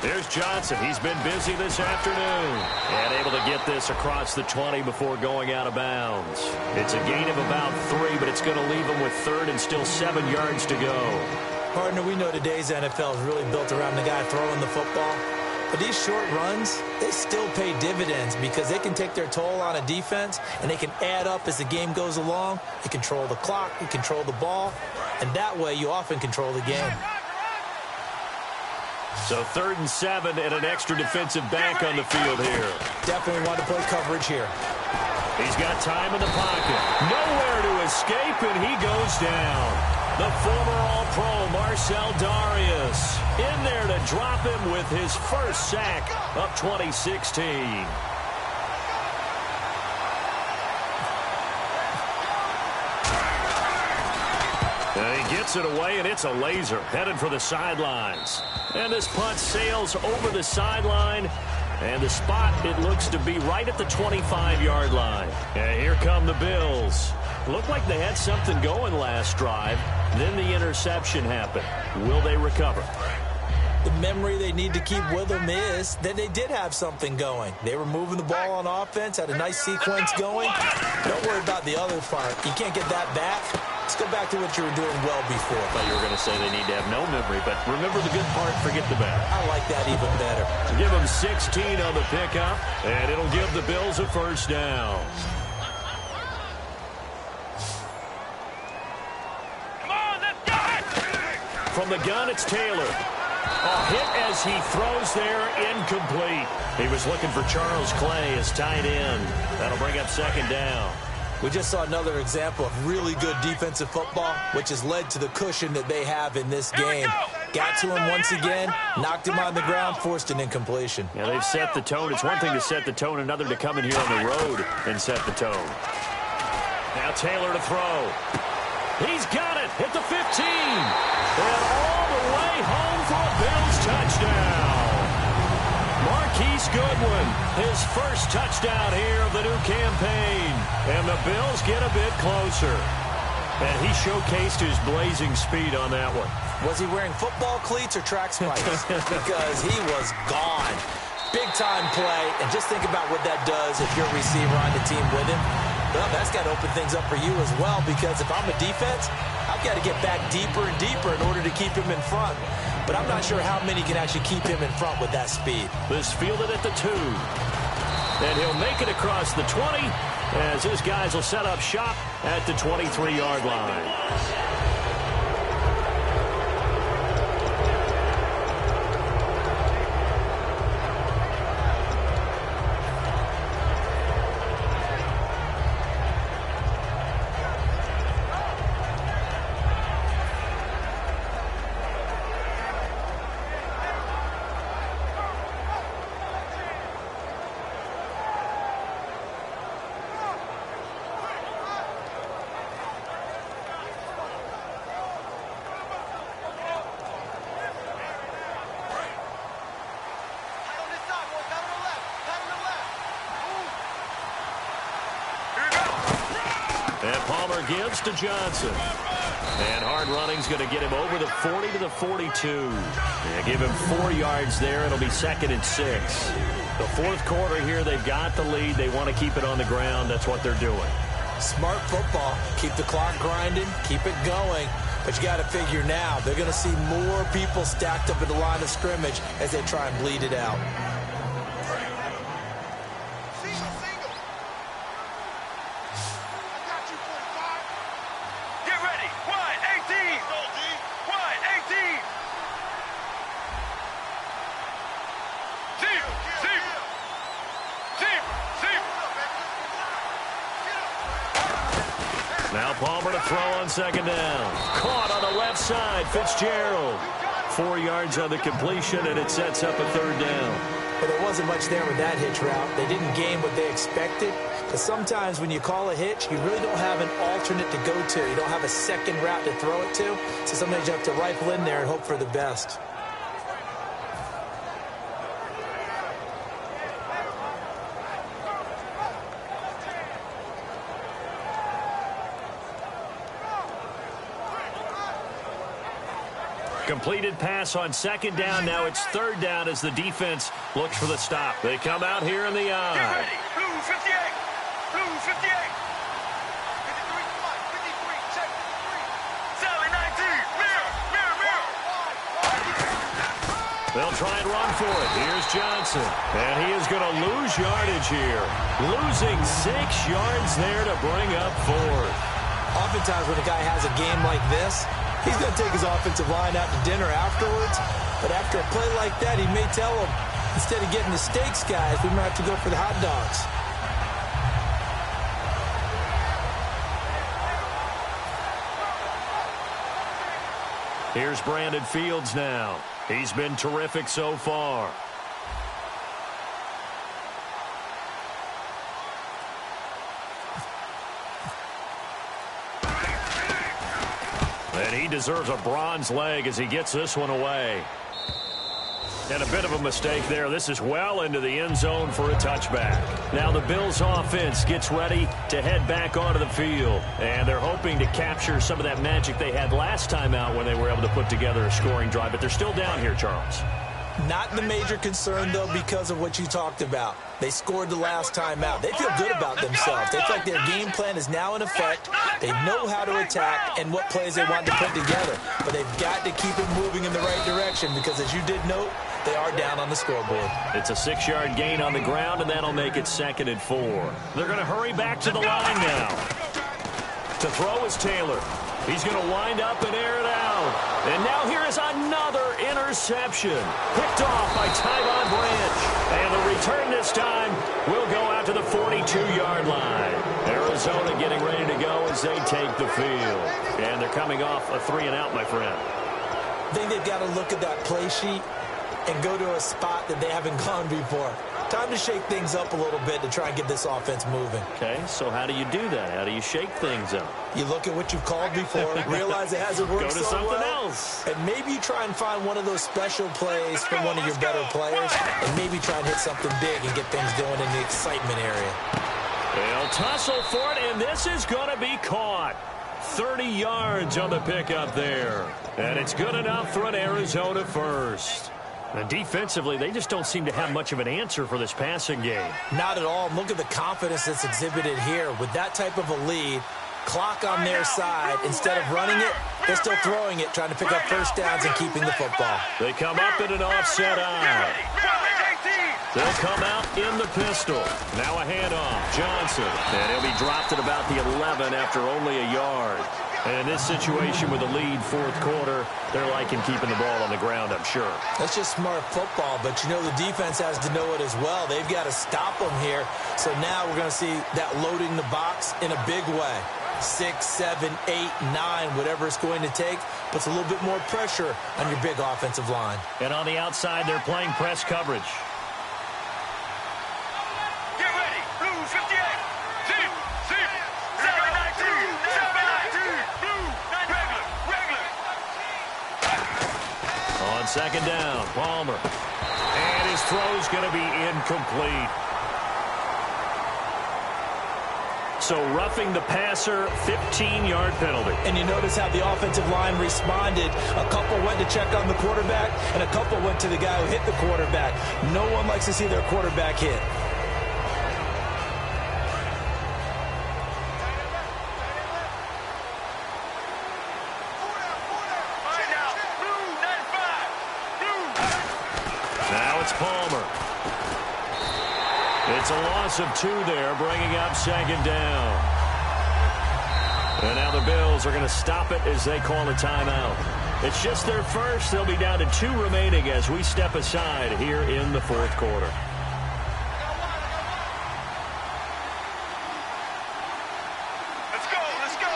Here's Johnson. He's been busy this afternoon. And able to get this across the 20 before going out of bounds. It's a gain of about 3, but it's going to leave him with 3rd and still 7 yards to go. Partner, we know today's NFL is really built around the guy throwing the football. But these short runs, they still pay dividends because they can take their toll on a defense, and they can add up as the game goes along. You control the clock, you control the ball, and that way you often control the game. So 3rd and 7 and an extra defensive back on the field here. Definitely want to play coverage here. He's got time in the pocket. Nowhere to escape, and he goes down. The former All-Pro Marcel Darius in there to drop him with his first sack of 2016. And he gets it away, and it's a laser headed for the sidelines. And this punt sails over the sideline. And the spot, it looks to be right at the 25-yard line. And here come the Bills. Looked like they had something going last drive. Then the interception happened. Will they recover? The memory they need to keep with them is that they did have something going. They were moving the ball on offense, had a nice sequence going. Don't worry about the other part. You can't get that back. Let's go back to what you were doing well before. I thought you were going to say they need to have no memory, but remember the good part, forget the bad. I like that even better. Give them 16 on the pickup, and it'll give the Bills a first down. Come on, let's go. From the gun, it's Taylor. A hit as he throws there, incomplete. He was looking for Charles Clay as tight end. That'll bring up second down. We just saw another example of really good defensive football, which has led to the cushion that they have in this game. Got to him once again, knocked him on the ground, forced an incompletion. Yeah, they've set the tone. It's one thing to set the tone, another to come in here on the road and set the tone. Now Taylor to throw. He's got it at the 15. And all the way home for a Bills touchdown. Marquise Goodwin, his first touchdown here of the new campaign. And the Bills get a bit closer. And he showcased his blazing speed on that one. Was he wearing football cleats or track spikes? Because he was gone. Big-time play. And just think about what that does if you're a receiver on the team with him. Well, that's got to open things up for you as well, because if I'm a defense, I've got to get back deeper and deeper in order to keep him in front. But I'm not sure how many can actually keep him in front with that speed. This fielded at the 2. And he'll make it across the 20 as his guys will set up shop at the 23-yard line. And Palmer gives to Johnson. And hard running's going to get him over the 40 to the 42. And give him 4 yards there. It'll be 2nd and 6. The fourth quarter here, they've got the lead. They want to keep it on the ground. That's what they're doing. Smart football. Keep the clock grinding. Keep it going. But you got to figure now, they're going to see more people stacked up at the line of scrimmage as they try and bleed it out. Get ready. Wide 18. Wide 18. Deep. Deep. Deep. Deep. Now Palmer to throw on 2nd down. Caught on the left side, Fitzgerald. 4 yards on the completion, and it sets up a 3rd down. But there wasn't much there with that hitch route. They didn't gain what they expected. But sometimes when you call a hitch, you really don't have an alternate to go to. You don't have a second route to throw it to. So sometimes you have to rifle in there and hope for the best. Completed pass on 2nd down. Now it's 3rd down as the defense looks for the stop. They come out here in the Get eye. ready. Blue 58. Blue 58. 53. Come on. 53. Check 53. Sally 19. Mirror. Mirror. Mirror. They'll try and run for it. Here's Johnson. And he is going to lose yardage here. Losing 6 yards there to bring up 4th. Oftentimes when a guy has a game like this, he's going to take his offensive line out to dinner afterwards. But after a play like that, he may tell them, instead of getting the steaks, guys, we might have to go for the hot dogs. Here's Brandon Fields now. He's been terrific so far. And he deserves a bronze leg as he gets this one away. And a bit of a mistake there. This is well into the end zone for a touchback. Now the Bills offense gets ready to head back onto the field. And they're hoping to capture some of that magic they had last time out when they were able to put together a scoring drive. But they're still down here, Charles. Not the major concern, though, because of what you talked about. They scored the last time out. They feel good about themselves. They feel like their game plan is now in effect. They know how to attack and what plays they want to put together. But they've got to keep it moving in the right direction because, as you did note, they are down on the scoreboard. It's a 6-yard gain on the ground, and that'll make it 2nd and 4. They're going to hurry back to the line now. To throw is Taylor. He's going to wind up and air it out. And now here is another interception. Picked off by Tyvon Branch. And the return this time will go out to the 42-yard line. Arizona getting ready to go as they take the field. And they're coming off a 3-and-out, my friend. I think they've got to look at that play sheet and go to a spot that they haven't gone before. Time to shake things up a little bit to try and get this offense moving. Okay, so how do you do that? How do you shake things up? You look at what you've called before, realize it hasn't worked Go to so something well, else. and maybe you try and find one of those special plays from one of your better players, and maybe try and hit something big and get things going in the excitement area. They'll tussle for it, and this is going to be caught. 30 yards on the pickup there. And it's good enough for an Arizona first. And defensively, they just don't seem to have much of an answer for this passing game. Not at all. Look at the confidence that's exhibited here. With that type of a lead, clock on their side, instead of running it, they're still throwing it, trying to pick up first downs and keeping the football. They come up in an offset eye. They'll come out in the pistol. Now a handoff. Johnson. And he'll be dropped at about the 11 after only a yard. And in this situation with a lead fourth quarter, they're liking keeping the ball on the ground, I'm sure. That's just smart football, but you know the defense has to know it as well. They've got to stop them here. So now we're going to see that loading the box in a big way. 6, 7, 8, 9, whatever it's going to take, puts a little bit more pressure on your big offensive line. And on the outside, they're playing press coverage. Get ready. Blue 58. Zip. Zip. 7-19. 7-19. Blue. Regular. On second down, Palmer. And his throw's going to be incomplete. So roughing the passer, 15-yard penalty. And you notice how the offensive line responded. A couple went to check on the quarterback, and a couple went to the guy who hit the quarterback. No one likes to see their quarterback hit. Now it's Palmer. It's a loss of 2 there, bringing up 2nd down. And now the Bills are going to stop it as they call a timeout. It's just their first. They'll be down to 2 remaining as we step aside here in the 4th quarter. Let's go, let's go.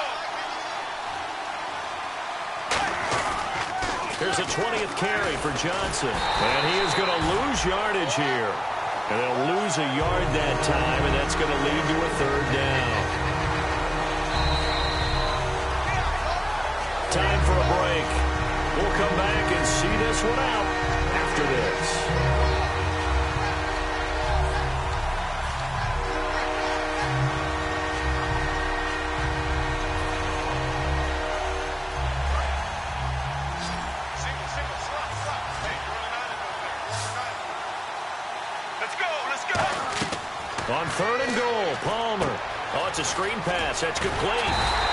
Here's a 20th carry for Johnson. And he is going to lose yardage here. And they'll lose a yard that time, and that's going to lead to a 3rd down. Time for a break. We'll come back and see this one out after this. On 3rd and goal, Palmer. Oh, it's a screen pass. That's complete.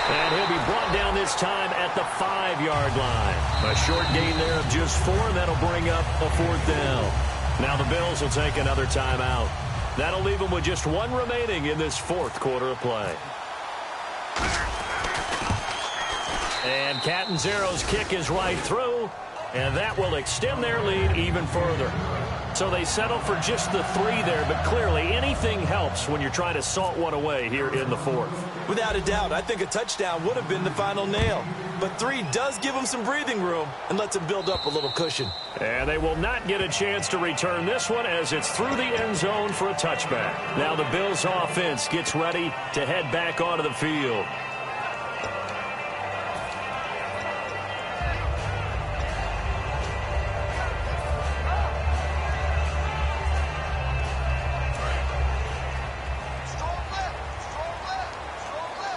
And he'll be brought down this time at the 5-yard line. A short gain there of just 4, and that'll bring up a 4th down. Now the Bills will take another timeout. That'll leave them with just 1 remaining in this 4th quarter of play. And Catanzaro's kick is right through, and that will extend their lead even further. So they settle for just the 3 there, but clearly anything helps when you're trying to salt one away here in the 4th. Without a doubt, I think a touchdown would have been the final nail. But 3 does give them some breathing room and lets them build up a little cushion. And they will not get a chance to return this one as it's through the end zone for a touchback. Now the Bills offense gets ready to head back onto the field.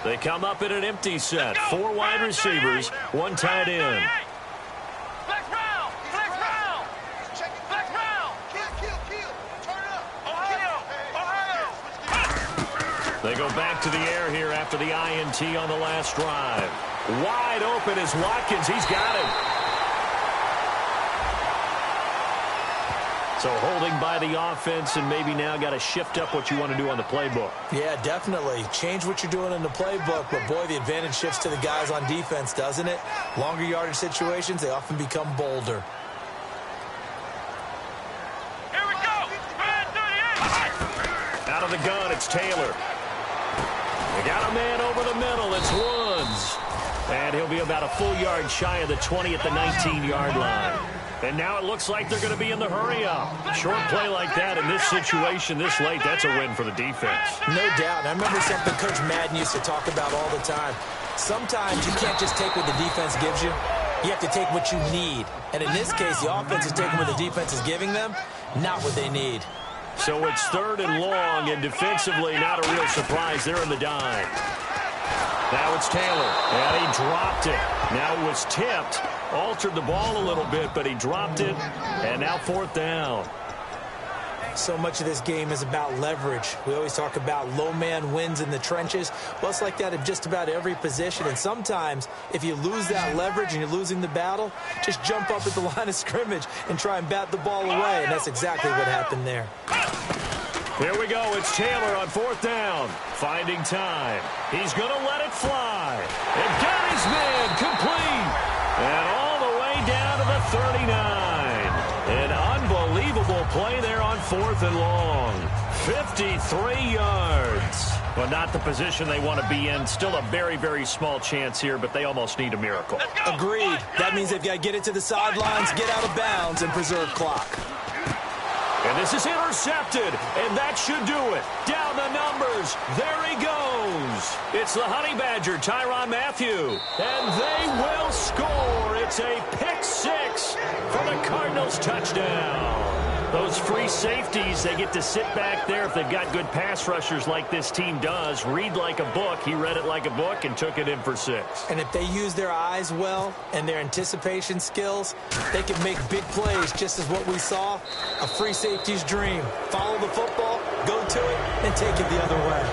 They come up in an empty set. 4 wide receivers, 1 tight end. Flex round! Flex round! Flex round! Kill! Turn up! Ohio! They go back to the air here after the INT on the last drive. Wide open is Watkins. He's got it. So holding by the offense, and maybe now got to shift up what you want to do on the playbook. Yeah, definitely. Change what you're doing in the playbook, but boy, the advantage shifts to the guys on defense, doesn't it? Longer yardage situations, they often become bolder. Here we go! Man 38! Out of the gun, it's Taylor. They got a man over the middle. It's Woods. And he'll be about a full yard shy of the 20 at the 19-yard line. And now it looks like they're going to be in the hurry-up. Short play like that in this situation this late, that's a win for the defense. No doubt. I remember something Coach Madden used to talk about all the time. Sometimes you can't just take what the defense gives you. You have to take what you need. And in this case, the offense is taking what the defense is giving them, not what they need. So it's 3rd and long, and defensively not a real surprise. They're in the dime. Now it's Taylor, and he dropped it. Now it was tipped, altered the ball a little bit, but he dropped it, and now 4th down. So much of this game is about leverage. We always talk about low man wins in the trenches. Well, it's like that in just about every position, and sometimes if you lose that leverage and you're losing the battle, just jump up at the line of scrimmage and try and bat the ball away, and that's exactly what happened there. Here we go. It's Taylor on 4th down. Finding time. He's going to let it fly. And got his man complete. And all the way down to the 39. An unbelievable play there on 4th and long. 53 yards. But not the position they want to be in. Still a very, very small chance here, but they almost need a miracle. Agreed. That means they've got to get it to the sidelines, get out of bounds, and preserve clock. And this is intercepted, and that should do it. Down the numbers. There he goes. It's the Honey Badger, Tyrann Mathieu. And they will score. It's a pick 6 for the Cardinals touchdown. Those free safeties, they get to sit back there if they've got good pass rushers like this team does. Read like a book. He read it like a book and took it in for 6. And if they use their eyes well and their anticipation skills, they can make big plays, just as what we saw. A free safety's dream. Follow the football, go to it, and take it the other way.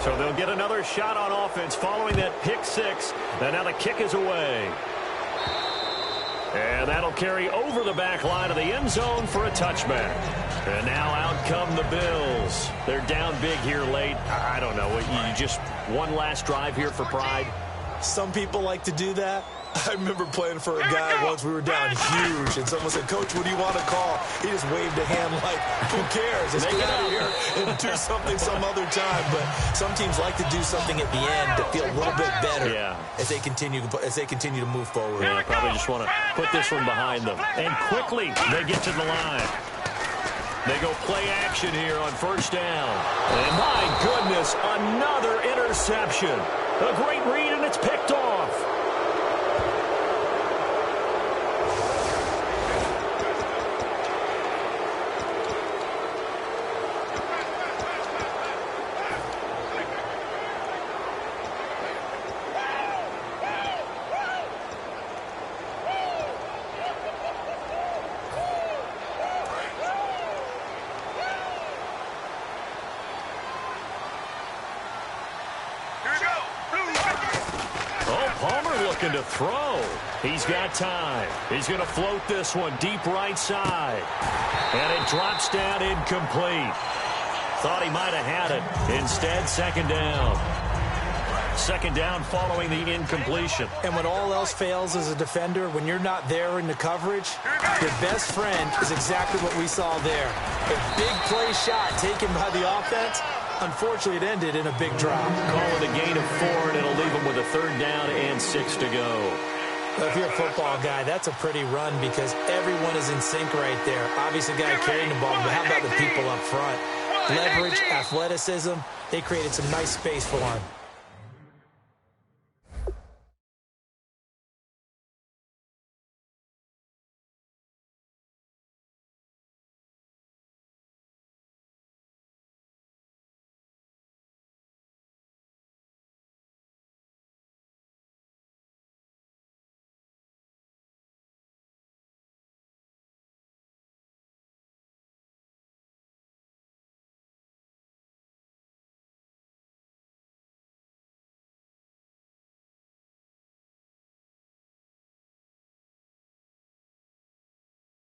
So they'll get another shot on offense following that pick 6. And now the kick is away. And that'll carry over the back line of the end zone for a touchback. And now out come the Bills. They're down big here late. I don't know. You just one last drive here for pride? Some people like to do that. I remember playing for a guy once. We were down huge, and someone said, "Coach, what do you want to call?" He just waved a hand like, "Who cares? Let's get out of here and do something some other time." But some teams like to do something at the end to feel a little bit better as they continue to move forward. Yeah, probably just want to put this one behind them. And quickly, they get to the line. They go play action here on first down. And my goodness, another interception. A great read, and it's picked off. Looking to throw. He's got time. He's going to float this one deep right side. And it drops down incomplete. Thought he might have had it. Instead, second down. Second down following the incompletion. And when all else fails as a defender, when you're not there in the coverage, your best friend is exactly what we saw there. A big play shot taken by the offense. Unfortunately, it ended in a big drop. Call it a gain of 4, and it'll leave him with a third down and 6 to go. Well, if you're a football guy, that's a pretty run because everyone is in sync right there. Obviously, the guy carrying the ball, but how about the people up front? Leverage, athleticism, they created some nice space for him.